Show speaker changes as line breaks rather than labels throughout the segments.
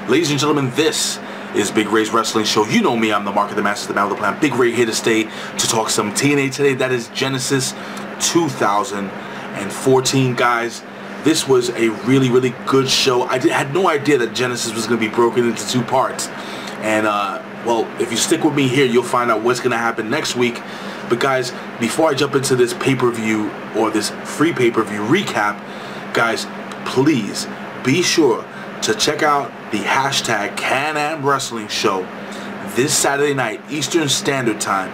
Ladies and gentlemen, this is Big Ray's Wrestling Show. You know me, I'm the Mark of the Master, the Man of the Plan. Big Ray here to stay to talk some TNA today. That is Genesis 2014, guys. This was a really good show. I had no idea that Genesis was going to be broken into two parts. And, well, if you stick with me here, you'll find out what's going to happen next week. But, guys, before I jump into this pay-per-view or this free pay-per-view recap, guys, please be sure to check out the hashtag Can-Am Wrestling Show this Saturday night, Eastern Standard Time,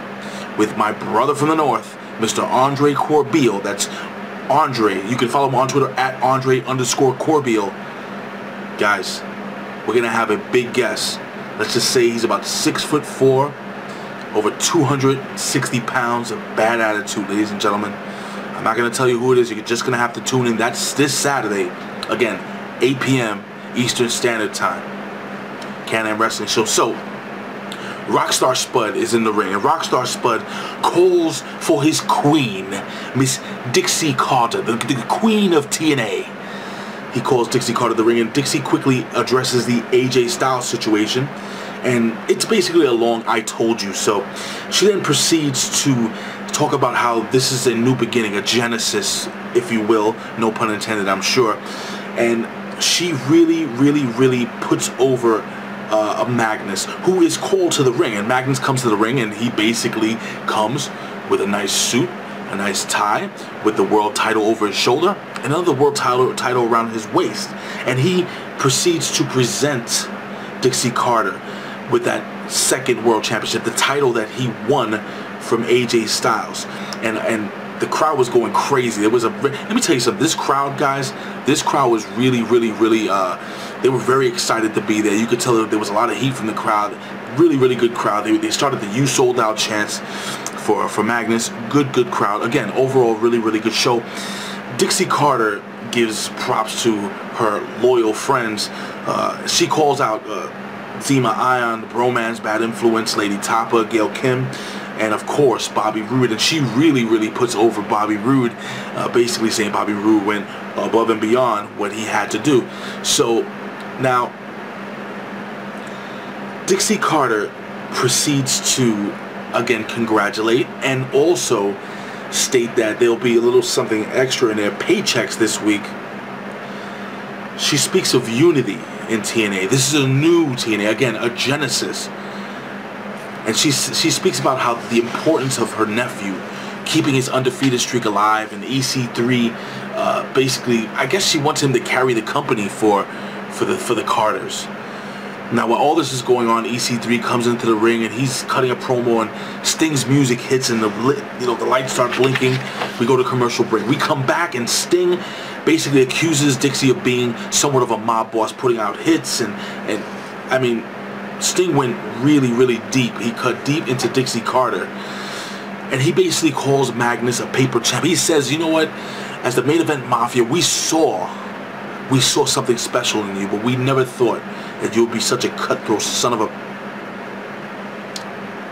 with my brother from the North, Mr. Andre Corbeil. That's Andre. You can follow him on Twitter at Andre_Corbeil. Guys, we're going to have a big guest. Let's just say he's about 6'4", over 260 pounds, a bad attitude, ladies and gentlemen. I'm not going to tell you who it is. You're just going to have to tune in. That's this Saturday. Again, 8 p.m. Eastern Standard Time. Can-Am Wrestling Show. So, Rockstar Spud is in the ring, and Rockstar Spud calls for his queen, Miss Dixie Carter, the queen of TNA. He calls Dixie Carter to the ring, and Dixie quickly addresses the AJ Styles situation, and it's basically a long I told you so. She then proceeds to talk about how this is a new beginning, a genesis, if you will, no pun intended, I'm sure. And she really puts over a Magnus, who is called to the ring. And Magnus comes to the ring, and he basically comes with a nice suit, a nice tie, with the world title over his shoulder, another world title around his waist. And he proceeds to present Dixie Carter with that second world championship, the title that he won from AJ Styles. And the crowd was going crazy. There was a, let me tell you something, this crowd, guys, this crowd was really, they were very excited to be there. You could tell that there was a lot of heat from the crowd. Really good crowd. They started the "You Sold Out" chants for Magnus. Good crowd. Again, overall, really good show. Dixie Carter gives props to her loyal friends. She calls out Zema, Ion, the BroMans, Bad Influence, Lady Tapa, Gail Kim, and of course Bobby Roode. And she really puts over Bobby Roode, basically saying Bobby Roode went above and beyond what he had to do. So now Dixie Carter proceeds to again congratulate and also state that there'll be a little something extra in their paychecks this week. She speaks of unity in TNA. This is a new TNA, again, a genesis. And she speaks about how the importance of her nephew keeping his undefeated streak alive, and EC3 basically, I guess she wants him to carry the company for the Carters. Now, while all this is going on, EC3 comes into the ring and he's cutting a promo, and Sting's music hits and the lights start blinking. We go to commercial break. We come back and Sting basically accuses Dixie of being somewhat of a mob boss, putting out hits, and I mean, Sting went really deep. He cut deep into Dixie Carter, and he basically calls Magnus a paper champ. He says, you know what, as the main event mafia, we saw something special in you, but we never thought that you would be such a cutthroat son of a...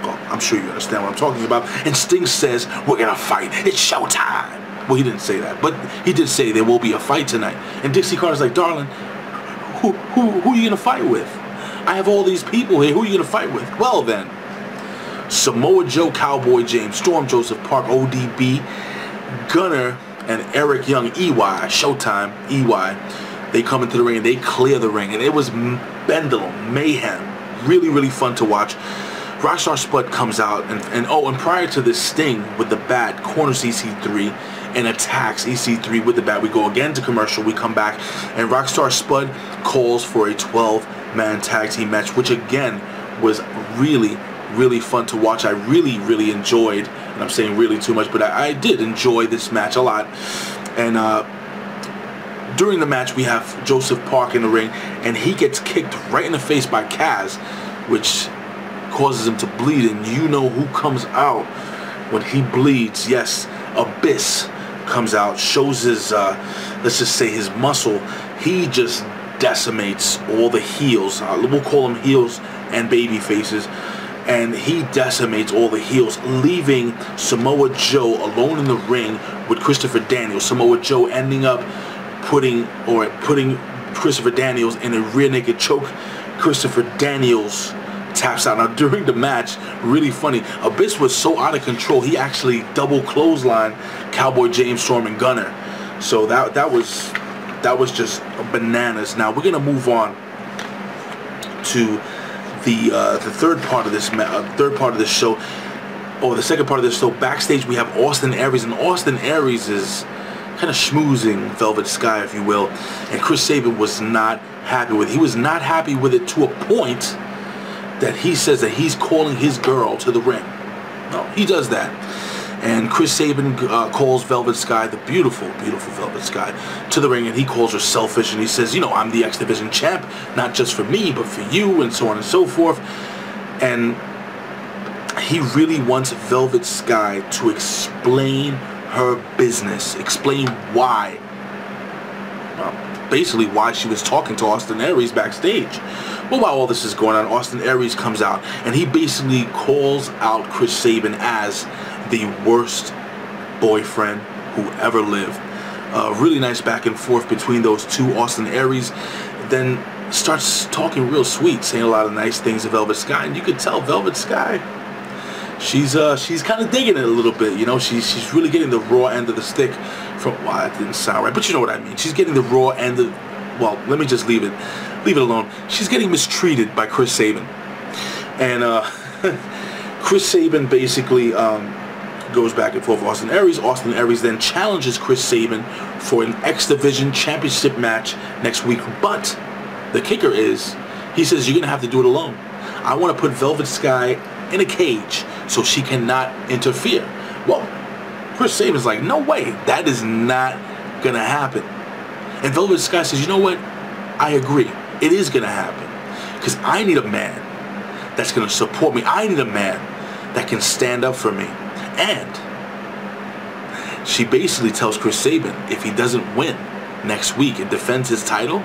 Well, I'm sure you understand what I'm talking about. And Sting says, we're gonna fight, it's showtime. Well, he didn't say that, but he did say there will be a fight tonight. And Dixie Carter's like, darling, who are you gonna fight with? I have all these people here, who are you gonna fight with? Well then, Samoa Joe, Cowboy James, Storm Joseph Park, ODB, Gunner, and Eric Young, EY, Showtime, EY, they come into the ring and they clear the ring, and it was Bendel, mayhem, really fun to watch. Rockstar Spud comes out, and prior to this, Sting with the bat corners EC3 and attacks EC3 with the bat. We go again to commercial, we come back, and Rockstar Spud calls for a 12-man tag team match, which again was really fun to watch. I really enjoyed, and I'm saying really too much, but I did enjoy this match a lot. And during the match, we have Joseph Park in the ring, and he gets kicked right in the face by Kaz, which causes him to bleed. And you know who comes out when he bleeds? Yes, Abyss comes out, shows his, let's just say his muscle. He just decimates all the heels. We'll call them heels and baby faces. And he decimates all the heels, leaving Samoa Joe alone in the ring with Christopher Daniels. Samoa Joe ending up putting Christopher Daniels in a rear naked choke, Christopher Daniels taps out. Now during the match, really funny, Abyss was so out of control, he actually double clothesline Cowboy James, Storm, and Gunner. So that was just bananas. Now we're gonna move on to the third part of this show, or the second part of this show. Backstage we have Austin Aries, and Austin Aries is kind of schmoozing Velvet Sky, if you will, and Chris Saban was not happy with it. He was not happy with it to a point that he says that he's calling his girl to the ring. No, he does that. And Chris Saban calls Velvet Sky, the beautiful, beautiful Velvet Sky, to the ring, and he calls her selfish, and he says, you know, I'm the X Division champ, not just for me, but for you, and so on and so forth. And he really wants Velvet Sky to explain her business, explain why, well, basically why she was talking to Austin Aries backstage. Well, while all this is going on, Austin Aries comes out, and he basically calls out Chris Saban as the worst boyfriend who ever lived. Really nice back and forth between those two. Austin Aries then starts talking real sweet, saying a lot of nice things to Velvet Sky, and you could tell Velvet Sky, she's kind of digging it a little bit. You know, she's really getting the raw end of the stick from, well, that didn't sound right, but you know what I mean. She's getting the raw end of, well, let me just leave it alone. She's getting mistreated by Chris Saban. And Chris Saban basically goes back and forth with Austin Aries. Austin Aries then challenges Chris Saban for an X Division championship match next week. But the kicker is, he says, you're going to have to do it alone. I want to put Velvet Sky in a cage so she cannot interfere. Well, Chris Saban's like, no way, that is not going to happen. And Velvet Sky says, you know what? I agree. It is going to happen. Because I need a man that's going to support me. I need a man that can stand up for me. And she basically tells Chris Saban, if he doesn't win next week and defends his title,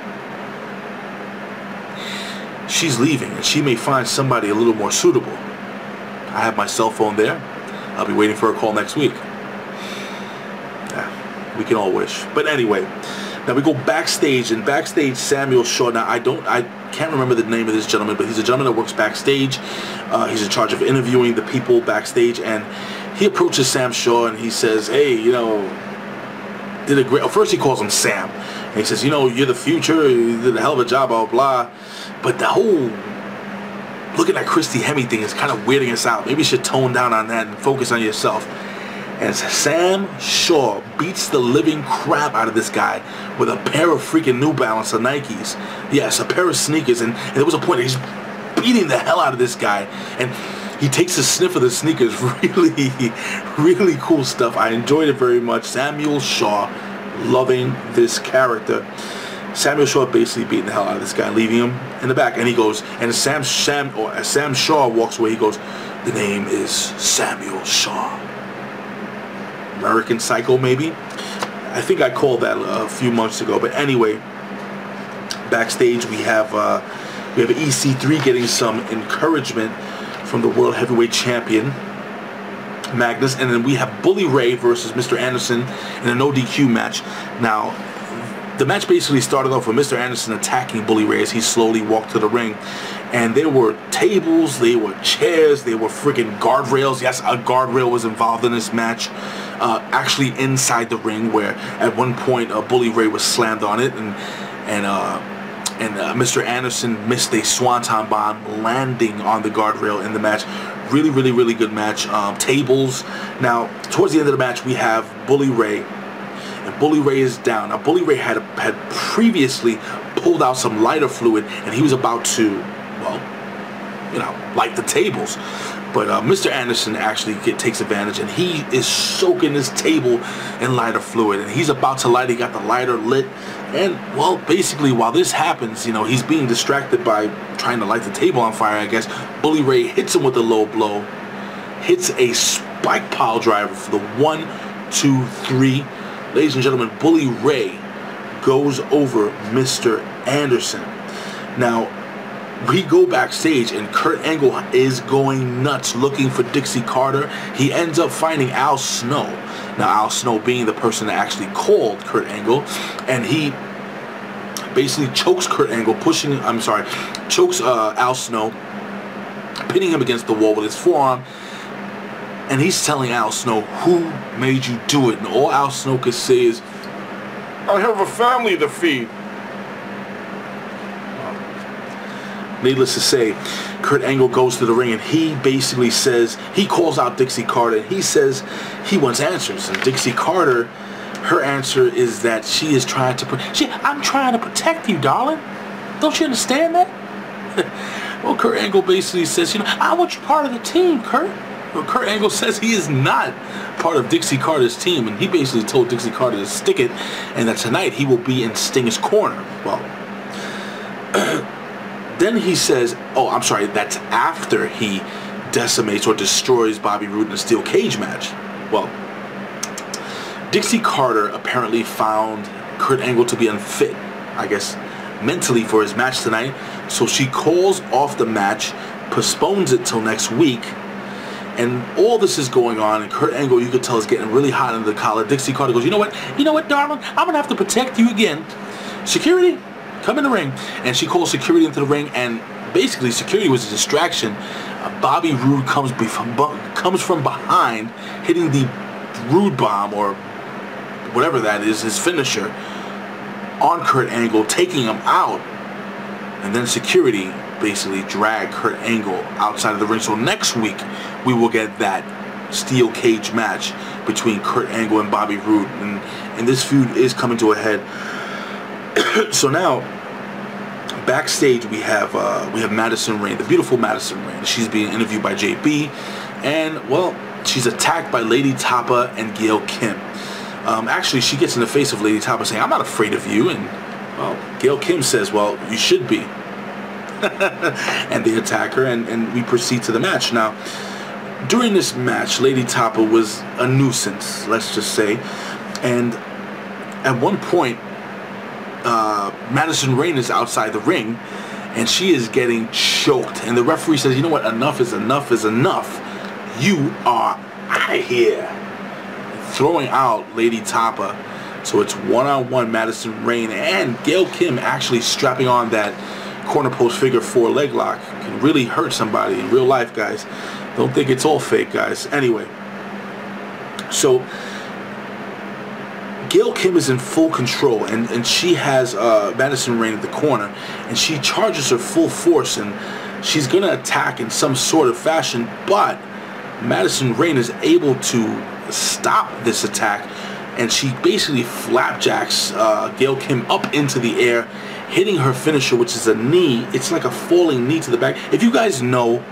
she's leaving, and she may find somebody a little more suitable. I have my cell phone there. I'll be waiting for a call next week. Yeah, we can all wish. But anyway, now we go backstage, and backstage Samuel Shaw. Now I can't remember the name of this gentleman, but he's a gentleman that works backstage. He's in charge of interviewing the people backstage, and he approaches Sam Shaw and he says, hey, you know, did a great, first he calls him Sam, and he says, you know, you're the future, you did a hell of a job, blah, blah. But the whole looking at Christy Hemme thing is kind of weirding us out. Maybe you should tone down on that and focus on yourself. And Sam Shaw beats the living crap out of this guy with a pair of freaking New Balance or Nikes. Yes, a pair of sneakers. And there was a point he's beating the hell out of this guy. And he takes a sniff of the sneakers. Really, really cool stuff. I enjoyed it very much. Samuel Shaw, loving this character. Samuel Shaw basically beating the hell out of this guy, leaving him in the back. And he goes, and as Sam Shaw walks away, he goes, the name is Samuel Shaw. American Psycho, maybe? I think I called that a few months ago. But anyway, backstage we have EC3 getting some encouragement from the World Heavyweight Champion, Magnus. And then we have Bully Ray versus Mr. Anderson in a no DQ match. Now, the match basically started off with Mr. Anderson attacking Bully Ray as he slowly walked to the ring. And there were tables, there were chairs, there were freaking guardrails. Yes, a guardrail was involved in this match. Actually inside the ring, where at one point Bully Ray was slammed on it, and Mr. Anderson missed a swanton bomb landing on the guardrail in the match. Really, really, really good match. Tables. Now, towards the end of the match, we have Bully Ray. And Bully Ray is down. Now, Bully Ray had previously pulled out some lighter fluid, and he was about to, well, you know, light the tables. But Mr. Anderson actually takes advantage, and he is soaking his table in lighter fluid. And he's about to light. He got the lighter lit. And, well, basically, while this happens, you know, he's being distracted by trying to light the table on fire, I guess. Bully Ray hits him with a low blow. Hits a spike pile driver for the 1, 2, 3. Ladies and gentlemen, Bully Ray goes over Mr. Anderson. Now, we go backstage, and Kurt Angle is going nuts looking for Dixie Carter. He ends up finding Al Snow. Now, Al Snow being the person that actually called Kurt Angle, and he basically chokes Kurt Angle, chokes Al Snow, pinning him against the wall with his forearm. And he's telling Al Snow, who made you do it? And all Al Snow could say is, I have a family to feed. Needless to say, Kurt Angle goes to the ring and he basically says, he calls out Dixie Carter and he says he wants answers. And Dixie Carter, her answer is that she is trying to, I'm trying to protect you, darling. Don't you understand that? Well, Kurt Angle basically says, I want you part of the team, Kurt. Well, Kurt Angle says he is not part of Dixie Carter's team, and he basically told Dixie Carter to stick it, and that tonight he will be in Sting's corner. Well, then he says, oh, I'm sorry, that's after he decimates or destroys Bobby Roode in a steel cage match. Well, Dixie Carter apparently found Kurt Angle to be unfit, I guess, mentally for his match tonight, so she calls off the match, postpones it till next week. And all this is going on, and Kurt Angle, you could tell, is getting really hot under the collar. Dixie Carter goes, you know what, darling? I'm going to have to protect you again. Security, come in the ring. And she calls security into the ring, and basically security was a distraction. Bobby Roode comes from behind, hitting the Roode bomb, or whatever that is, his finisher, on Kurt Angle, taking him out. And then security basically drag Kurt Angle outside of the ring. So next week we will get that steel cage match between Kurt Angle and Bobby Roode, and this feud is coming to a head. So now backstage we have Madison Rayne, the beautiful Madison Rayne. She's being interviewed by JB, and well, she's attacked by Lady Tapa and Gail Kim. Actually, she gets in the face of Lady Tapa saying, I'm not afraid of you, and well, Gail Kim says, well, you should be. And they attack her, and we proceed to the match. Now, during this match, Lady Tapa was a nuisance, let's just say. And at one point, Madison Rayne is outside the ring, and she is getting choked. And the referee says, you know what, enough is enough is enough. You are out of here. Throwing out Lady Tapa. So it's one-on-one Madison Rayne and Gail Kim actually strapping on that corner post figure 4 leg lock. Can really hurt somebody in real life, guys. Don't think it's all fake, guys. Anyway, so Gail Kim is in full control, and she has Madison Rayne at the corner, and she charges her full force, and she's going to attack in some sort of fashion, but Madison Rayne is able to stop this attack, and she basically flapjacks Gail Kim up into the air, hitting her finisher, which is a knee. It's like a falling knee to the back. If you guys know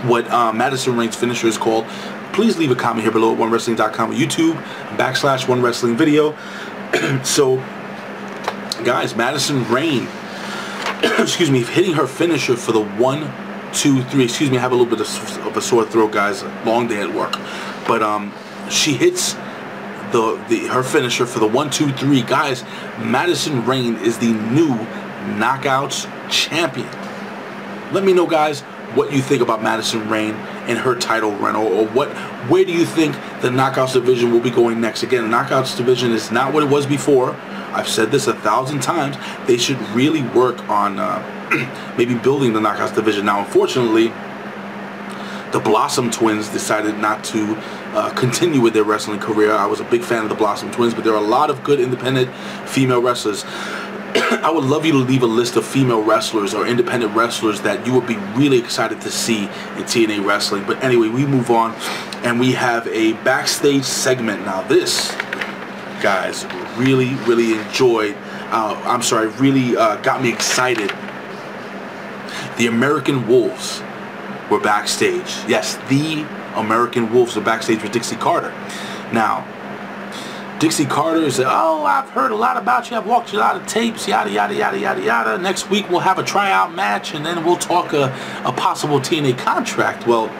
what Madison Rayne's finisher is called, please leave a comment here below at OneWrestling.com or YouTube /OneWrestlingVideo. So, guys, Madison Rayne, excuse me, hitting her finisher for the 1, 2, 3. Excuse me, I have a little bit of a sore throat, guys. Long day at work, but she hits her finisher for the 1, 2, 3. Guys, Madison Rayne is the new Knockouts champion. Let me know, guys, what you think about Madison Rayne and her title run, or where do you think the Knockouts division will be going next? Again, the Knockouts division is not what it was before. I've said this 1,000 times. They should really work on maybe building the Knockouts division. Now, unfortunately, the Blossom Twins decided not to continue with their wrestling career. I was a big fan of the Blossom Twins, but there are a lot of good independent female wrestlers. I would love you to leave a list of female wrestlers or independent wrestlers that you would be really excited to see in TNA wrestling. But anyway, we move on, and we have a backstage segment. Now this, guys, really enjoyed. Really got me excited. The American Wolves were backstage. Yes, the American Wolves are backstage with Dixie Carter. Now, Dixie Carter said, oh, I've heard a lot about you. I've walked you a lot of tapes, yada, yada, yada, yada, yada. Next week we'll have a tryout match, and then we'll talk a possible TNA contract. Well,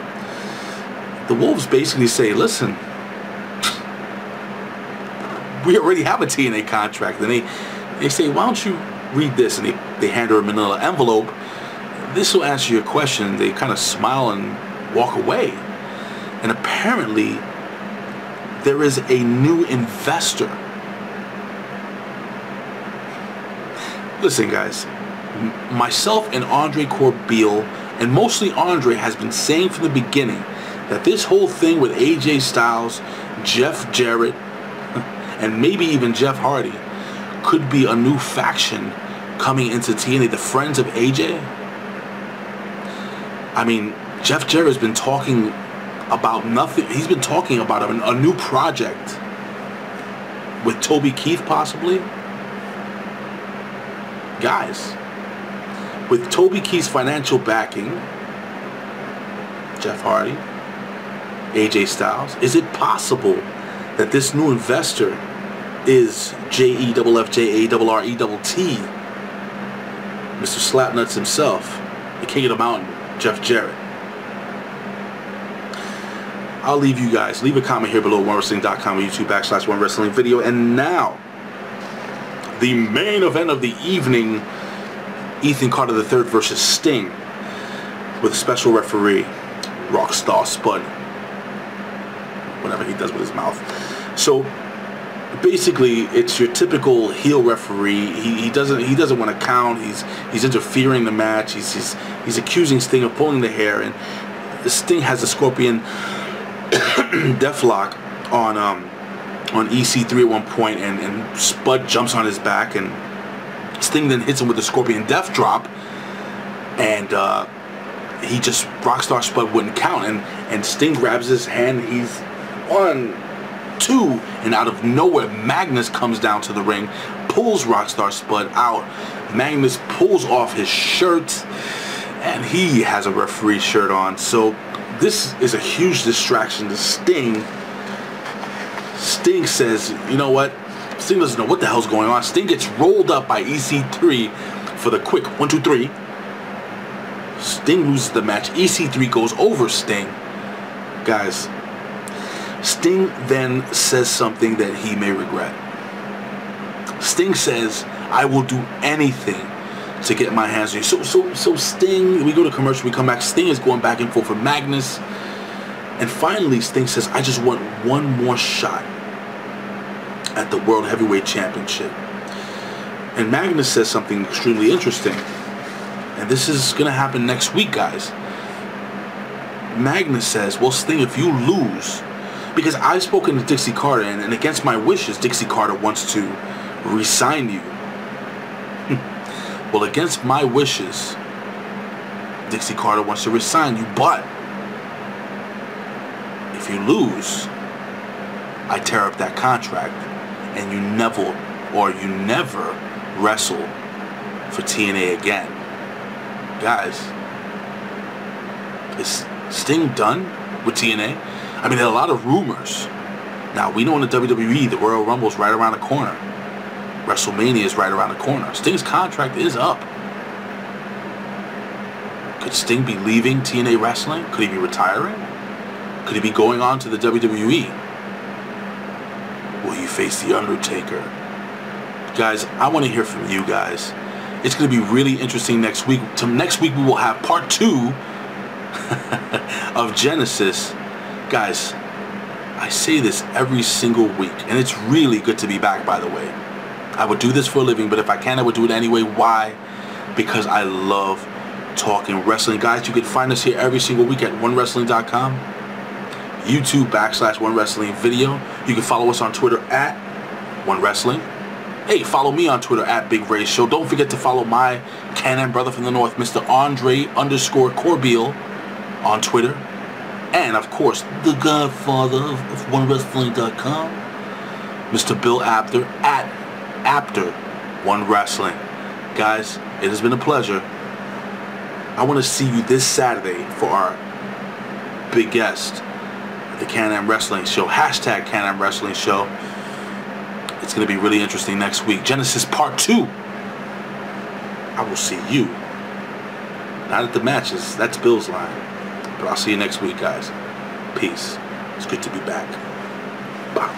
the Wolves basically say, listen, we already have a TNA contract. And they say, why don't you read this? And they hand her a manila envelope. This will answer your question. They kind of smile and walk away. And apparently, there is a new investor. Listen, guys. Myself and Andre Corbeil, and mostly Andre, has been saying from the beginning that this whole thing with AJ Styles, Jeff Jarrett, and maybe even Jeff Hardy could be a new faction coming into TNA, the Friends of AJ. I mean, Jeff Jarrett has been talking about nothing. He's been talking about a new project with Toby Keith, possibly. Guys, with Toby Keith's financial backing, Jeff Hardy, AJ Styles, is it possible that this new investor is JEFFJARRETT, Mr. Slapnuts himself, the king of the mountain, Jeff Jarrett? I'll leave you guys. Leave a comment here below, OneWrestling.com or YouTube/OneWrestling video. And now, the main event of the evening, Ethan Carter III versus Sting, with special referee Rockstar Spud, whatever he does with his mouth. So basically, it's your typical heel referee. He doesn't want to count. He's interfering in the match. He's accusing Sting of pulling the hair, and Sting has a Scorpion Deathlock on EC3 at one point, and Spud jumps on his back, and Sting then hits him with the Scorpion Death Drop, and Rockstar Spud wouldn't count, and Sting grabs his hand. He's 1, 2, and out of nowhere Magnus comes down to the ring, pulls Rockstar Spud out. Magnus pulls off his shirt, and he has a referee shirt on. So this is a huge distraction to Sting. Sting says, you know what? Sting doesn't know what the hell's going on. Sting gets rolled up by EC3 for the quick 1, 2, 3. Sting loses the match. EC3 goes over Sting. Guys, Sting then says something that he may regret. Sting says, I will do anything to get my hands on you. So Sting, we go to commercial, we come back. Sting is going back and forth with Magnus. And finally, Sting says, I just want one more shot at the World Heavyweight Championship. And Magnus says something extremely interesting. And this is going to happen next week, guys. Magnus says, well, Sting, if you lose, because I've spoken to Dixie Carter, and against my wishes, Dixie Carter wants to re-sign you. Well, against my wishes, Dixie Carter wants to re-sign you, but if you lose, I tear up that contract, and you never wrestle for TNA again. Guys, is Sting done with TNA? I mean, there are a lot of rumors. Now, we know in the WWE, the Royal Rumble is right around the corner. WrestleMania is right around the corner. Sting's contract is up. Could Sting be leaving TNA Wrestling? Could he be retiring? Could he be going on to the WWE? Will he face The Undertaker? Guys, I want to hear from you guys. It's going to be really interesting next week. Next week we will have part 2 of Genesis. Guys, I say this every single week, and it's really good to be back, by the way. I would do this for a living, but if I can, I would do it anyway. Why? Because I love talking wrestling. Guys, you can find us here every single week at OneWrestling.com. YouTube/OneWrestling video. You can follow us on Twitter at OneWrestling. Hey, follow me on Twitter at Big Ray Show. Don't forget to follow my Canon brother from the north, Mr. Andre_Corbeil on Twitter. And of course, the godfather of OneWrestling.com, Mr. Bill Apter at Apter One Wrestling. Guys, it has been a pleasure. I want to see you this Saturday for our big guest, the Can-Am Wrestling Show. Hashtag Can-Am Wrestling Show. It's going to be really interesting next week. Genesis Part 2. I will see you. Not at the matches. That's Bill's line. But I'll see you next week, guys. Peace. It's good to be back. Bye.